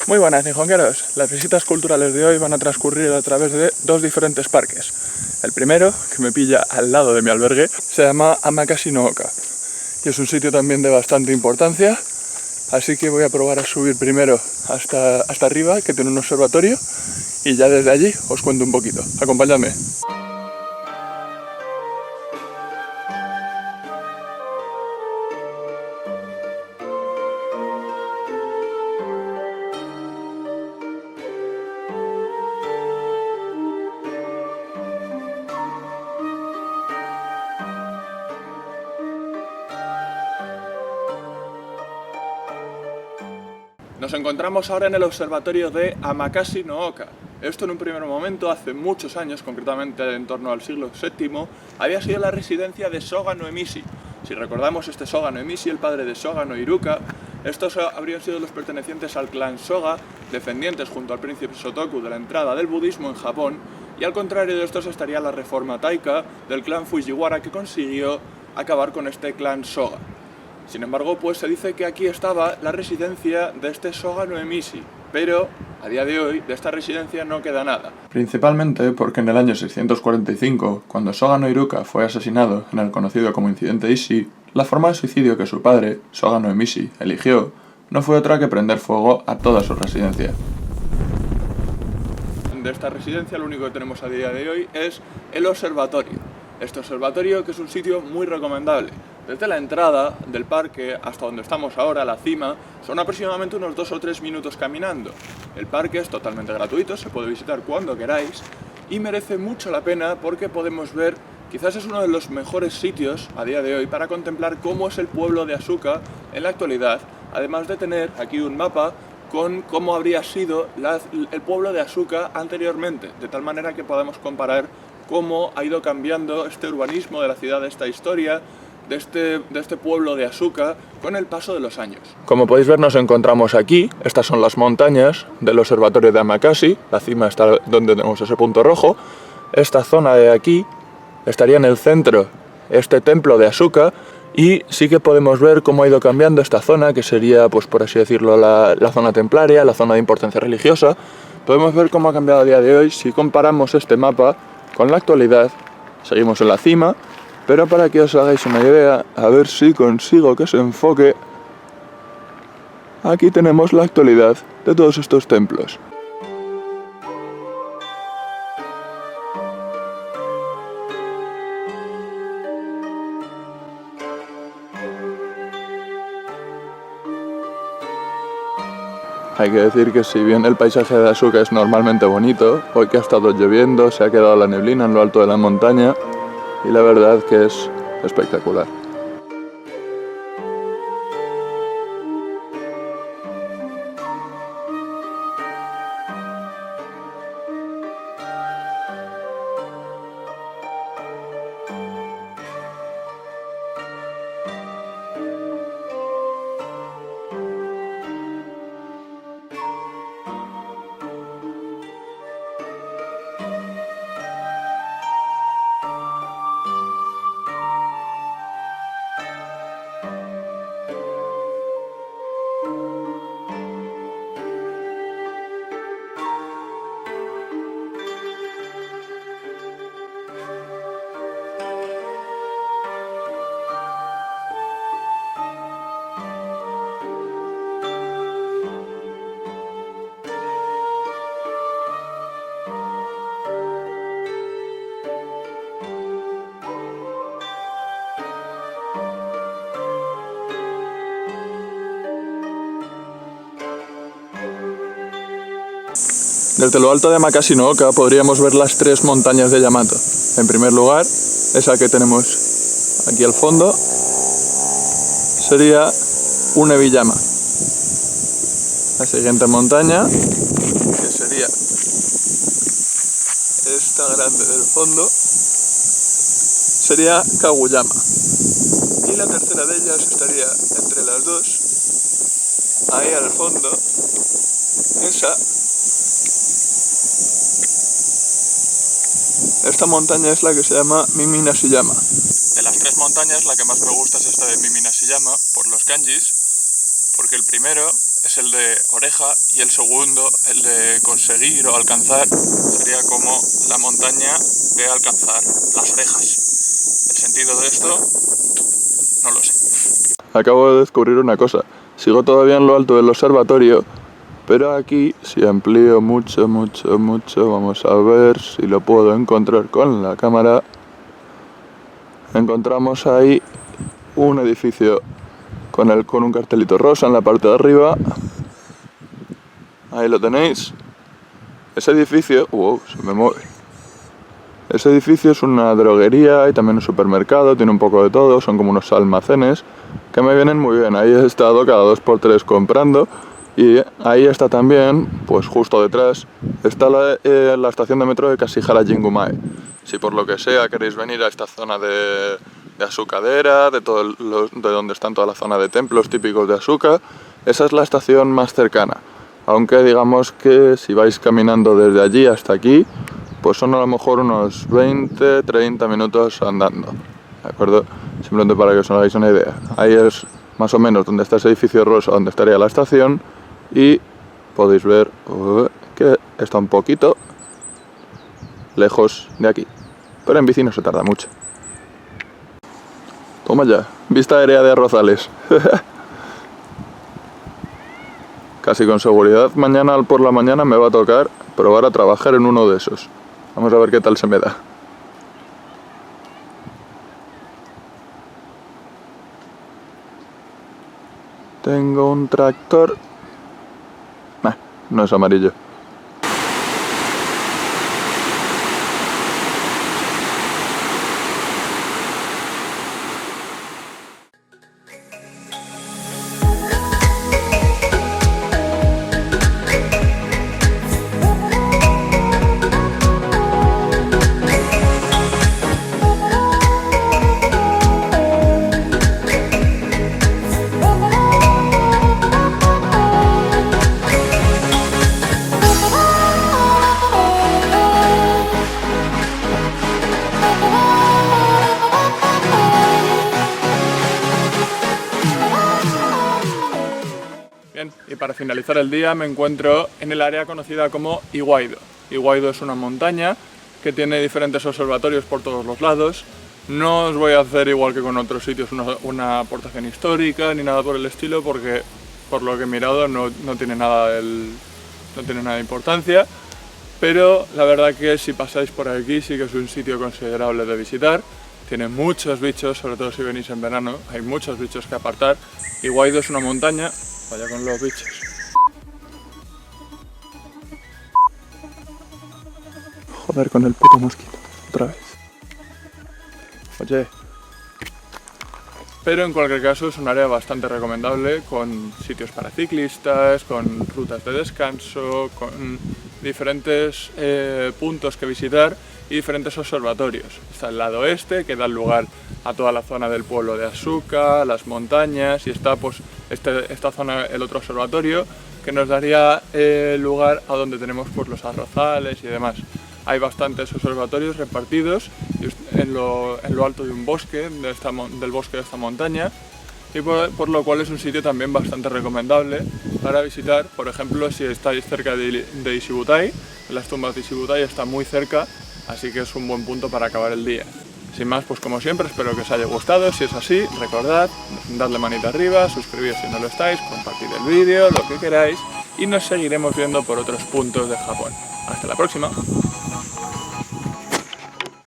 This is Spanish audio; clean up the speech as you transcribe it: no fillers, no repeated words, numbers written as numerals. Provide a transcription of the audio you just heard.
Muy buenas, nijongueros. Las visitas culturales de hoy van a transcurrir a través de dos diferentes parques. El primero, que me pilla al lado de mi albergue, se llama Amakasi no Oka y es un sitio también de bastante importancia, así que voy a probar a subir primero hasta arriba, que tiene un observatorio, y ya desde allí os cuento un poquito. Acompañadme. Nos encontramos ahora en el observatorio de Amakasi no Oka. Esto en un primer momento, hace muchos años, concretamente en torno al siglo VII, había sido la residencia de Soga no Emishi. Si recordamos, este Soga no Emishi, el padre de Soga no Iruka, estos habrían sido los pertenecientes al clan Soga, descendientes junto al príncipe Shotoku de la entrada del budismo en Japón, y al contrario de estos estaría la reforma Taika del clan Fujiwara, que consiguió acabar con este clan Soga. Sin embargo, pues se dice que aquí estaba la residencia de este Soga no Emishi, pero a día de hoy de esta residencia no queda nada. Principalmente porque en el año 645, cuando Soga no Iruka fue asesinado en el conocido como Incidente Ishii, la forma de suicidio que su padre, Soga no Emishi, eligió no fue otra que prender fuego a toda su residencia. De esta residencia lo único que tenemos a día de hoy es el observatorio. Este observatorio, que es un sitio muy recomendable. Desde la entrada del parque hasta donde estamos ahora, la cima, son aproximadamente unos 2 o 3 minutos caminando. El parque es totalmente gratuito, se puede visitar cuando queráis y merece mucho la pena porque podemos ver, quizás es uno de los mejores sitios a día de hoy para contemplar cómo es el pueblo de Asuka en la actualidad, además de tener aquí un mapa con cómo habría sido el pueblo de Asuka anteriormente, de tal manera que podamos comparar cómo ha ido cambiando este urbanismo de la ciudad, de esta historia, de este pueblo de Asuka con el paso de los años. Como podéis ver, nos encontramos aquí. Estas son las montañas del observatorio de Amakasi. La cima está donde tenemos ese punto rojo. Esta zona de aquí estaría en el centro, este templo de Asuka, y sí que podemos ver cómo ha ido cambiando esta zona, que sería, pues por así decirlo, la zona templaria, la zona de importancia religiosa. Podemos ver cómo ha cambiado a día de hoy si comparamos este mapa con la actualidad. Seguimos en la cima, pero para que os hagáis una idea, a ver si consigo que se enfoque, aquí tenemos la actualidad de todos estos templos. Hay que decir que si bien el paisaje de Asuka es normalmente bonito, hoy que ha estado lloviendo se ha quedado la neblina en lo alto de la montaña y la verdad que es espectacular. Desde lo alto de Amakasi no Oka podríamos ver las 3 montañas de Yamato. En primer lugar, esa que tenemos aquí al fondo sería Unebiyama. La siguiente montaña, que sería esta grande del fondo, sería Kaguyama. Y la tercera de ellas estaría entre las dos, ahí al fondo, esa. Esta montaña es la que se llama Mimi Nashiyama. De las 3 montañas, la que más me gusta es esta de Mimi Nashiyama, por los kanjis, porque el primero es el de oreja y el segundo, el de conseguir o alcanzar, sería como la montaña de alcanzar las orejas. El sentido de esto no lo sé. Acabo de descubrir una cosa. Sigo todavía en lo alto del observatorio, pero aquí, si amplío mucho, vamos a ver si lo puedo encontrar con la cámara. Encontramos ahí un edificio con un cartelito rosa en la parte de arriba. Ahí lo tenéis. Ese edificio... ¡Wow! Se me mueve. Ese edificio es una droguería y también un supermercado, tiene un poco de todo, son como unos almacenes que me vienen muy bien. Ahí he estado cada 2x3 comprando y ahí está también, pues justo detrás, está la estación de metro de Kasihara-Jingumae. Si por lo que sea queréis venir a esta zona de Asukadera, de donde están toda la zona de templos típicos de Asuka, esa es la estación más cercana. Aunque digamos que si vais caminando desde allí hasta aquí, pues son a lo mejor unos 20-30 minutos andando, ¿de acuerdo? Simplemente para que os hagáis una idea. Ahí es más o menos donde está ese edificio rosa, donde estaría la estación, y podéis ver que está un poquito lejos de aquí, pero en bici no se tarda mucho. Toma ya, vista aérea de Arrozales. Casi con seguridad mañana por la mañana me va a tocar probar a trabajar en uno de esos. Vamos a ver qué tal se me da. Tengo un tractor. No es amarillo. Bien, y para finalizar el día me encuentro en el área conocida como Iwaido. Iwaido es una montaña que tiene diferentes observatorios por todos los lados. No os voy a hacer igual que con otros sitios una aportación histórica ni nada por el estilo, porque por lo que he mirado no tiene nada de importancia. Pero la verdad que si pasáis por aquí sí que es un sitio considerable de visitar. Tiene muchos bichos, sobre todo si venís en verano, hay muchos bichos que apartar. Iwaido es una montaña, vaya con los bichos. Joder con el puto mosquito, otra vez. Oye. Pero en cualquier caso es un área bastante recomendable, con sitios para ciclistas, con rutas de descanso, con diferentes puntos que visitar y diferentes observatorios. Está el lado este, que da lugar a toda la zona del pueblo de Asuka, las montañas, y está pues esta zona, el otro observatorio, que nos daría lugar a donde tenemos pues los arrozales y demás. Hay bastantes observatorios repartidos en lo alto de un bosque, del bosque de esta montaña, y por lo cual es un sitio también bastante recomendable para visitar. Por ejemplo, si estáis cerca de Ishibutai, las tumbas de Ishibutai están muy cerca, así que es un buen punto para acabar el día. Sin más, pues como siempre, espero que os haya gustado. Si es así, recordad, darle manita arriba, suscribiros si no lo estáis, compartid el vídeo, lo que queráis, y nos seguiremos viendo por otros puntos de Japón. Hasta la próxima.